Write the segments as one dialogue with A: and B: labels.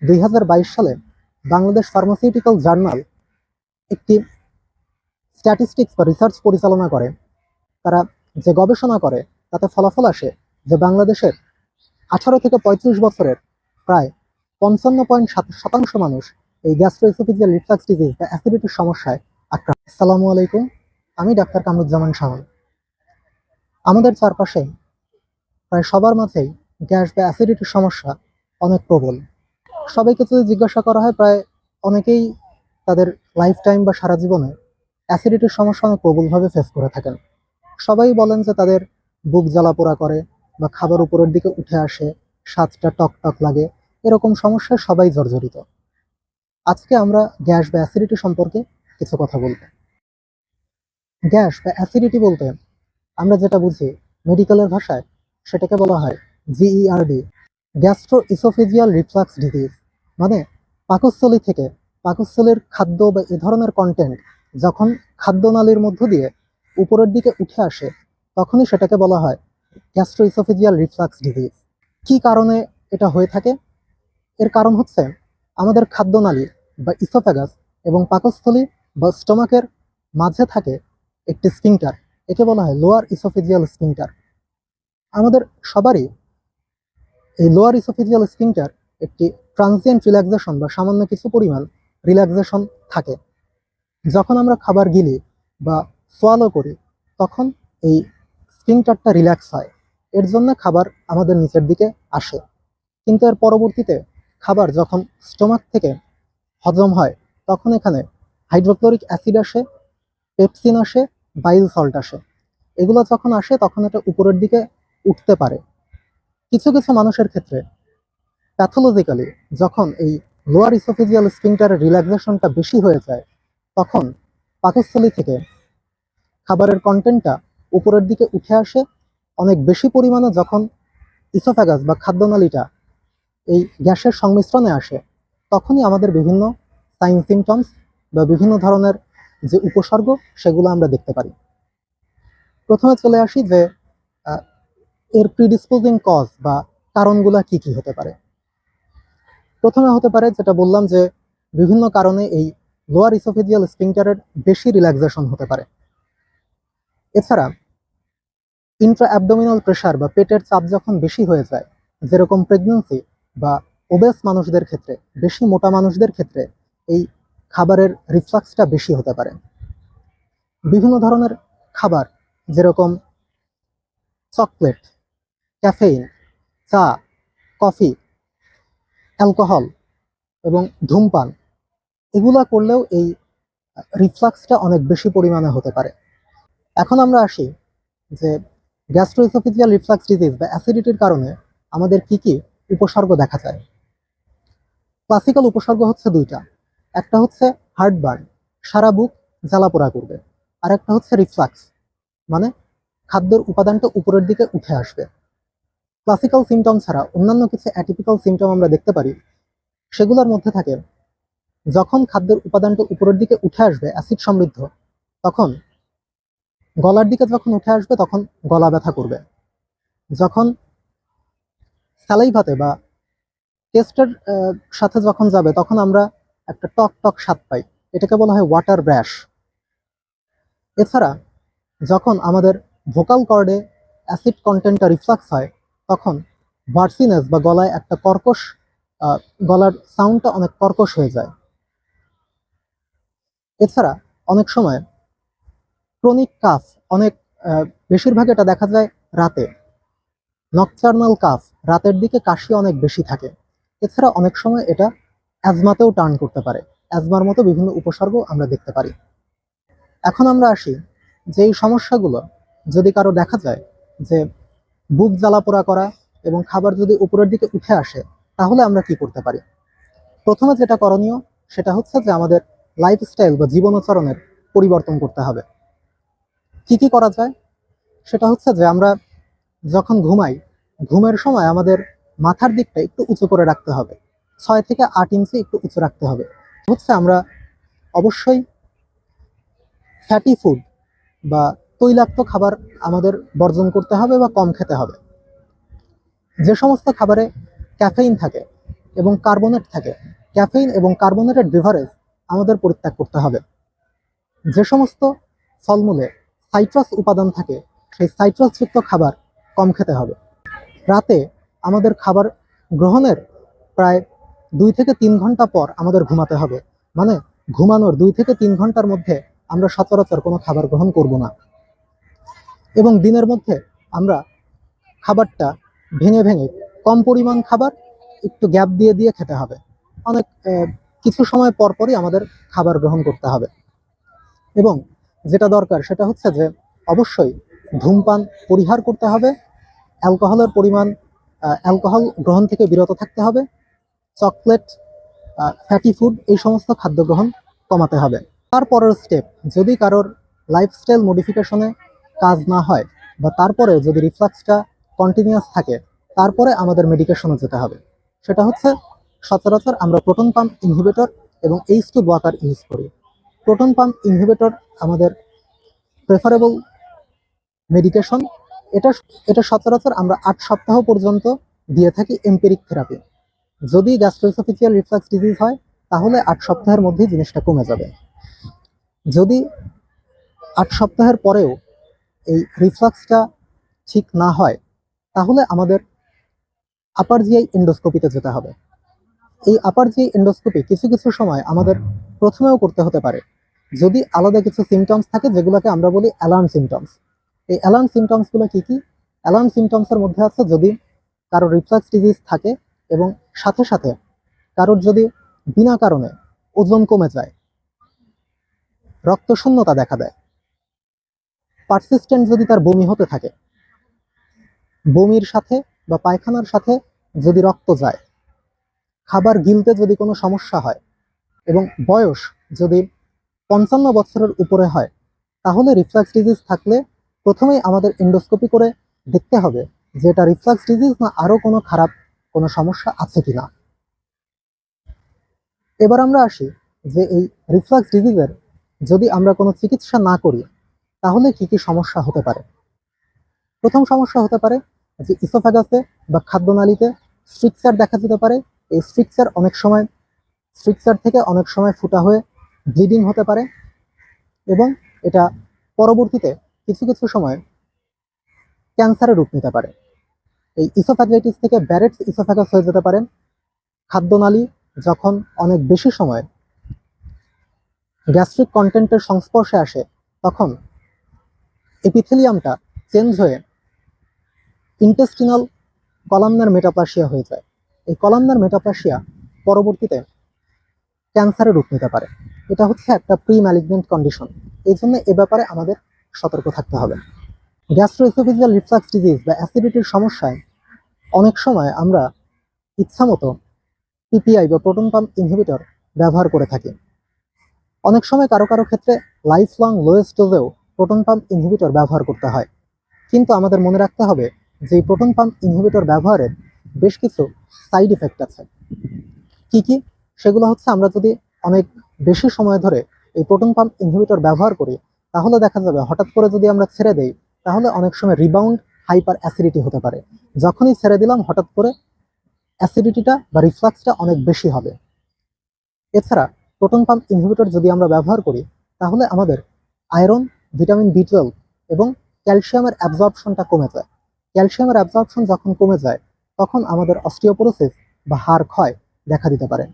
A: 2022 সালে Bangladesh pharmaceutical journal একটি statistics বা রিসার্চ পরিচালনা করে। তারা যে গবেষণা করে তাতে ফলাফল আসে যে বাংলাদেশের 18 থেকে 35 বছরের প্রায় 55.7% মানুষ এই গ্যাস্ট্রোএসোফেজিয়াল রিফ্লাক্স ডিজিজ বা অ্যাসিডিটির সমস্যায় আক্রান্ত। আসসালামু আলাইকুম, আমি ডাক্তার কামরুজ্জামান শাওন। আমাদের চারপাশে প্রায় সবার মাঝেই গ্যাস বা অ্যাসিডিটির সমস্যা অনেক প্রবল। সবাইকে যদি জিজ্ঞাসা করা হয়, প্রায় অনেকেই তাদের লাইফ টাইম বা সারা জীবনে অ্যাসিডিটির সমস্যা অনেক প্রবলভাবে ফেস করে থাকেন। সবাই বলেন যে তাদের বুক জ্বালা পোড়া করে বা খাবার উপরের দিকে উঠে আসে, স্বাদটা টক টক লাগে, এরকম সমস্যায় সবাই জর্জরিত। আজকে আমরা গ্যাস বা অ্যাসিডিটি সম্পর্কে কিছু কথা বলবো। গ্যাস বা অ্যাসিডিটি বলতে আমরা যেটা বুঝি মেডিকেলের ভাষায়, সেটাকে বলা হয় GERD, gastro oesophageal reflux disease. মানে পাকস্থলী থেকে, পাকস্থলীর খাদ্য বা এ ধরনের কন্টেন্ট যখন খাদ্যনালীর মধ্য দিয়ে উপরের দিকে উঠে আসে, তখনই সেটাকে বলা হয় গ্যাস্ট্রো ইসোফেজিয়াল রিফ্লাক্স ডিজিজ। কি কারণে এটা হয়ে থাকে? এর কারণ হচ্ছে আমাদের খাদ্যনালী বা ইসোফেগাস এবং পাকস্থলী বা স্টোমাকের মাঝে থাকে একটি স্ফিংটার, একে বলা হয় লোয়ার ইসোফেজিয়াল স্ফিংটার। আমাদের সবারই এই লোয়ার ইসোফেজিয়াল স্ফিংটার একটি ট্রানজিয়েন্ট রিল্যাক্সেশন বা সামান্য কিছু পরিমাণ রিল্যাক্সেশন থাকে। যখন আমরা খাবার গিলি বা সোয়ালো করি, তখন এই স্ফিংটারটা রিল্যাক্স হয়, এর জন্য খাবার আমাদের নিচের দিকে আসে। কিন্তু এর পরবর্তীতে খাবার যখন স্টোমাক থেকে হজম হয়, তখন এখানে হাইড্রোক্লোরিক অ্যাসিড আসে, পেপসিন আসে, বাইল সল্ট আসে। এগুলো যখন আসে তখন এটা উপরের দিকে উঠতে পারে। কিছু কিছু মানুষের ক্ষেত্রে প্যাথোলজিক্যালি যখন এই লোয়ার ইসোফেজিয়াল স্ফিংটারের রিল্যাক্সেশনটা বেশি হয়ে যায়, তখন পাকস্থলী থেকে খাবারের কন্টেন্টটা উপরের দিকে উঠে আসে অনেক বেশি পরিমাণে। যখন ইসোফ্যাগাস বা খাদ্যনালীটা এই গ্যাসের সংমিশ্রণে আসে, তখনই আমাদের বিভিন্ন সাইন সিমটমস বা বিভিন্ন ধরনের যে উপসর্গ, সেগুলো আমরা দেখতে পারি। প্রথমে চলে আসি যে আহ, এর প্রিডিসপোজিং কজ বা কারণগুলা কি কি হতে পারে। প্রথমে হতে পারে যেটা বললাম যে বিভিন্ন কারণে এই লোয়ার ইসোফেজিয়াল স্ফিংটারের বেশি রিল্যাক্সেশন হতে পারে। এছাড়া ইন্ট্রা অ্যাবডোমিনাল প্রেশার বা পেটের চাপ যখন বেশি হয়ে যায়, যেরকম প্রেগন্যান্সি বা ওবেস মানুষদের ক্ষেত্রে, বেশি মোটা মানুষদের ক্ষেত্রে এই খাবারের রিফ্লাক্সটা বেশি হতে পারে। বিভিন্ন ধরনের খাবার, যেরকম চকলেট, ক্যাফেইন, চা, কফি, অ্যালকোহল এবং ধূমপান, এগুলা করলেও এই রিফ্লাক্সটা অনেক বেশি পরিমাণে হতে পারে। এখন আমরা আসি যে গ্যাস্ট্রোইসোফেজিয়াল রিফ্লাক্স ডিজিজ বা অ্যাসিডিটির কারণে আমাদের কি কি উপসর্গ দেখা যায়। ক্লাসিক্যাল উপসর্গ হচ্ছে দুইটা। একটা হচ্ছে হার্টবার্ন, সারা বুক জ্বালাপোড়া করবে। আর একটা হচ্ছে রিফ্লাক্স, মানে খাদ্যের উপাদানটা উপরের দিকে উঠে আসবে। ক্লাসিক্যাল সিমটম ছাড়া অন্যান্য কিছু অ্যাটিপিক্যাল সিমটম আমরা দেখতে পারি। সেগুলোর মধ্যে থাকে যখন খাদ্যের উপাদানটা উপরের দিকে উঠে আসবে অ্যাসিড সমৃদ্ধ, তখন গলার দিকে যখন উঠে আসবে তখন গলা ব্যথা করবে। যখন স্যালাইভাতে বা টেস্টের সাথে যখন যাবে, তখন আমরা একটা টক টক স্বাদ পাই, এটাকে বলা হয় ওয়াটার ব্র্যাশ। এছাড়া যখন আমাদের ভোকাল কর্ডে অ্যাসিড কন্টেন্টটা রিফ্লাক্স হয়, তখন ভার্সিনেস বা গলায় একটা কর্কশ, আহ, গলার সাউন্ডটা অনেক কর্কশ হয়ে যায়। এছাড়া অনেক সময় ক্রনিক কাফ, অনেক বেশিরভাগ এটা দেখা যায় রাতে, নকচার্নাল কাফ, রাতের দিকে কাশি অনেক বেশি থাকে। এছাড়া অনেক সময় এটা অ্যাজমাতেও টার্ন করতে পারে, অ্যাজমার মতো বিভিন্ন উপসর্গ আমরা দেখতে পারি। এখন আমরা আসি যে এই সমস্যাগুলো যদি কারো দেখা যায় যে বুক জ্বালাপোড়া করা এবং খাবার যদি উপরের দিকে উঠে আসে, তাহলে আমরা কি করতে পারি। প্রথমে যেটা করণীয় সেটা হচ্ছে যে আমাদের লাইফস্টাইল বা জীবনাচরণের পরিবর্তন করতে হবে। কি কি করা যায় সেটা হচ্ছে যে আমরা যখন ঘুমাই, ঘুমের সময় আমাদের মাথার দিকটা একটু উঁচু করে রাখতে হবে, 6 থেকে 8 ইঞ্চি একটু উঁচু রাখতে হবে। হচ্ছে আমরা অবশ্যই ফ্যাটি ফুড বা তৈলাক্ত খাবার আমাদের বর্জন করতে হবে বা কম খেতে হবে। যে সমস্ত খাবারে ক্যাফেইন থাকে, এবং কার্বনেট থাকে, ক্যাফেইন এবং কার্বনেটেড বেভারেজ আমাদের পরিত্যাগ করতে হবে। যে সমস্ত ফলমূলে সাইট্রাস উপাদান থাকে সেই সাইট্রাসযুক্ত খাবার কম খেতে হবে। রাতে আমাদের খাবার গ্রহণের প্রায় 2 থেকে 3 ঘন্টা পর আমাদের ঘুমাতে হবে, মানে ঘুমানোর 2 থেকে 3 ঘন্টার মধ্যে আমরা সচরাচর কোনো খাবার গ্রহণ করব না। এবং দিনের মধ্যে আমরা খাবারটা ভেঙে ভেঙে কম পরিমাণ খাবার একটু গ্যাপ দিয়ে দিয়ে খেতে হবে। অনেক কিছু সময় পর পরই আমাদের খাবার গ্রহণ করতে হবে। এবং যেটা দরকার সেটা হচ্ছে যে অবশ্যই ধূমপান পরিহার করতে হবে, অ্যালকোহল গ্রহণ থেকে বিরত থাকতে হবে, চকলেট, ফ্যাটি ফুড এই সমস্ত খাদ্য গ্রহণ কমাতে হবে। তারপরের স্টেপ, যদি কারোর লাইফস্টাইল মডিফিকেশনে কাজ না হয় বা তারপরে যদি রিফ্লাক্সটা কন্টিনিউয়াস থাকে, তারপরে আমাদের মেডিকেশনে যেতে হবে। সেটা হচ্ছে সচরাচর আমরা প্রোটন পাম্প ইনহিবিটর এবং H2 ব্লকার ইউজ করি। প্রোটন পাম্প ইনহিবিটর আমাদের প্রেফারেবল মেডিকেশন। এটা এটা সচরাচর আমরা 8 সপ্তাহ পর্যন্ত দিয়ে থাকি এম্পিরিক থেরাপি। যদি গ্যাস্ট্রোএসোফেজিয়াল রিফ্লাক্স ডিজিজ হয় তাহলে 8 সপ্তাহের মধ্যেই জিনিসটা কমে যাবে। যদি 8 সপ্তাহের পরেও এই রিফ্লাক্সটা ঠিক না হয় তাহলে আমাদের আপার জিআই এন্ডোস্কোপিতে যেতে হবে। এই আপার জিআই এন্ডোস্কোপি কিছু কিছু সময় আমাদের প্রথমেও করতে হতে পারে যদি আলাদা কিছু সিমটমস থাকে, যেগুলোকে আমরা বলি অ্যালার্ম সিমটমস। এই অ্যালার্ম সিমটমসগুলো কি কি? অ্যালার্ম সিমটমসের মধ্যে আছে যদি কারোর রিফ্লাক্স ডিজিজ থাকে এবং সাথে সাথে কারোর যদি বিনা কারণে ওজন কমে যায়, রক্তশূন্যতা দেখা দেয়, পারসিস্টেন্ট যদি তার বমি হতে থাকে, বমির সাথে বা পায়খানার সাথে যদি রক্ত যায়, খাবার গিলতে যদি কোনো সমস্যা হয় এবং বয়স যদি 55 বছরের উপরে হয়, তাহলে রিফ্লাক্স ডিজিজ থাকলে প্রথমেই আমাদের এন্ডোস্কোপি করে দেখতে হবে যে এটা রিফ্লাক্স ডিজিজ না আরো কোনো খারাপ কোনো সমস্যা আছে কিনা। এবার আমরা আসি যে এই রিফ্লাক্স ডিজিজের যদি আমরা কোনো চিকিৎসা না করি তাহলে কি কি সমস্যা হতে পারে। প্রথম সমস্যা হতে পারে যে ইসোফ্যাগাসে বা খাদ্যনালীতে স্ট্রিকচার দেখা যেতে পারে। এই স্ট্রিকচার থেকে অনেক সময় ফুটা হয়ে ব্লিডিং হতে পারে এবং এটা পরবর্তীতে কিছু কিছু সময় ক্যান্সারের রূপ নিতে পারে। এই ইসোফ্যাগাইটিস থেকে ব্যারেটস ইসোফ্যাগাস হয়ে যেতে পারে। খাদ্যনালী যখন অনেক বেশি সময় গ্যাস্ট্রিক কন্টেন্টের সংস্পর্শে আসে তখন এপিথেলিয়ামটা চেঞ্জ হয়ে ইন্টেস্টিনাল কলামনার মেটাপ্লাসিয়া হয়ে যায়। এই কলামনার মেটাপ্লাসিয়া পরবর্তীতে ক্যান্সারের রূপ নিতে পারে। এটা হচ্ছে একটা প্রি ম্যালিগনেন্ট কন্ডিশন। এই জন্য এ ব্যাপারে আমাদের সতর্ক থাকতে হবে। গ্যাস্ট্রোএসোফেজিয়াল রিফ্লাক্স ডিজিজ বা অ্যাসিডিটির সমস্যায় অনেক সময় আমরা ইচ্ছামতো পিপিআই বা প্রোটন পাম্প ইনহিবিটর ব্যবহার করে থাকি। অনেক সময় কারো কারো ক্ষেত্রে লাইফ লং লোয়েস্ট ডোজেও প্রোটন পাম্প ইনহিবিটর ব্যবহার করতে হয়। কিন্তু আমাদের মনে রাখতে হবে যে এই প্রোটন পাম্প ইনহিবিটর ব্যবহারের বেশ কিছু সাইড ইফেক্ট আছে। কি কি? সেগুলো হচ্ছে আমরা যদি অনেক বেশি সময় ধরে এই প্রোটন পাম্প ইনহিবিটর ব্যবহার করি তাহলে দেখা যাবে হঠাৎ করে যদি আমরা ছেড়ে দেই তাহলে অনেক সময় রিবাউন্ড হাইপার অ্যাসিডিটি হতে পারে। যখনই ছেড়ে দিলাম হঠাৎ করে অ্যাসিডিটিটা বা রিফ্লাক্সটা অনেক বেশি হবে। এছাড়া প্রোটন পাম্প ইনহিবিটর যদি আমরা ব্যবহার করি তাহলে আমাদের আয়রন, ভিটামিন বি12 এবং ক্যালসিয়ামের অ্যাবজর্পশনটা কমে যায়। ক্যালসিয়ামের অ্যাবজর্পশন যখন কমে যায় তখন আমাদের অস্টিওপোরোসিস বা হাড় ক্ষয় দেখা দিতে পারে।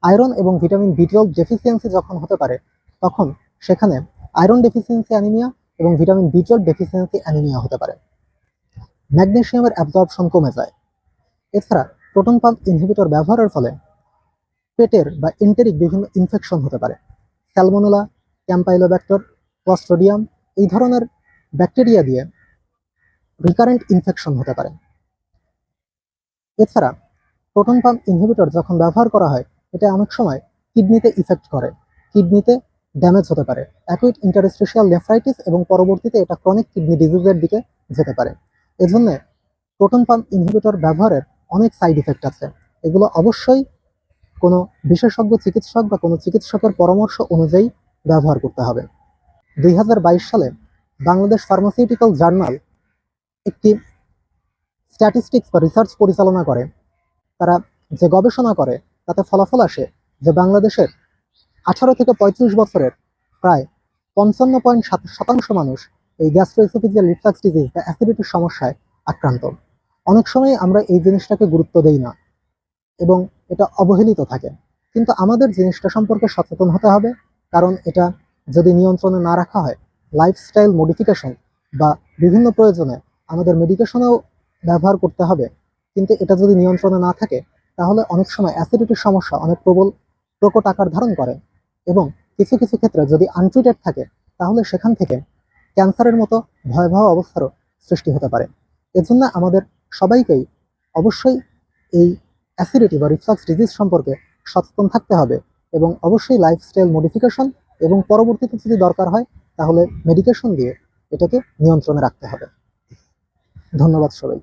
A: আয়রন এবং ভিটামিন বি12 ডেফিসিয়েন্সি যখন হতে পারে তখন সেখানে আয়রন ডেফিসিয়েন্সি অ্যানিমিয়া এবং ভিটামিন বি12 ডেফিসিয়েন্সি অ্যানিমিয়া হতে পারে। ম্যাগনেসিয়ামের অ্যাবজর্পশন কমে যায়। এছাড়া প্রোটন পাম্প ইনহিবিটর ব্যবহারের ফলে পেটের বা এন্টেরিক বিভিন্ন ইনফেকশন হতে পারে। স্যালমোনেলা, ক্যাম্পাইলোব্যাক্টর, ক্লস্ট্রিডিয়াম এই ধরনের ব্যাকটেরিয়া দিয়ে রিকারেন্ট ইনফেকশন হতে পারে। এছাড়া প্রোটন পাম্প ইনহিবিটর যখন ব্যবহার করা হয় এটা অনেক সময় কিডনিতে ইফেক্ট করে, কিডনিতে ড্যামেজ হতে পারে, অ্যাকুইট ইন্টারস্টিশিয়াল নেফ্রাইটিস এবং পরবর্তীতে এটা ক্রনিক কিডনি ডিজিজের দিকে যেতে পারে। এজন্য প্রোটন পাম্প ইনহিবিটর ব্যবহারের অনেক সাইড ইফেক্ট আছে। এগুলো অবশ্যই কোনো বিশেষজ্ঞ চিকিৎসক বা কোনো চিকিৎসকের পরামর্শ অনুযায়ী ব্যবহার করতে হবে। 2022 সালে বাংলাদেশ ফার্মাসিউটিক্যাল জার্নাল একটি স্ট্যাটিস্টিক্স বা রিসার্চ পরিচালনা করে। তারা যে গবেষণা করে তাতে ফলাফল আসে যে বাংলাদেশের 18 থেকে 35 বছরের প্রায় 55.7% মানুষ এই গ্যাস্ট্রোএসোফেজিয়াল রিফ্লাক্স ডিজিজ বা অ্যাসিডিটির সমস্যায় আক্রান্ত। অনেক সময় আমরা এই জিনিসটাকে গুরুত্ব দেই না এবং এটা অবহেলিত থাকে, কিন্তু আমাদের জিনিসটা সম্পর্কে সচেতন হতে হবে। কারণ এটা যদি নিয়ন্ত্রণে না রাখা হয়, লাইফস্টাইল মডিফিকেশন বা বিভিন্ন প্রয়োজনে আমাদের মেডিকেশনও ব্যবহার করতে হবে, কিন্তু এটা যদি নিয়ন্ত্রণে না থাকে তাহলে অনেক সময় অ্যাসিডিটির সমস্যা অনেক প্রকট আকার ধারণ করে এবং কিছু কিছু ক্ষেত্রে যদি আনট্রিটেড থাকে তাহলে সেখান থেকে ক্যান্সারের মতো ভয়াবহ অবস্থারও সৃষ্টি হতে পারে। এজন্য আমাদের সবাইকেই অবশ্যই এই অ্যাসিডিটি বা রিফ্লাক্স ডিজিজ সম্পর্কে সচেতন থাকতে হবে এবং অবশ্যই লাইফস্টাইল মডিফিকেশন এবং পরবর্তীতে যদি দরকার হয় তাহলে মেডিকেশন দিয়ে এটাকে নিয়ন্ত্রণে রাখতে হবে। ধন্যবাদ সবাই।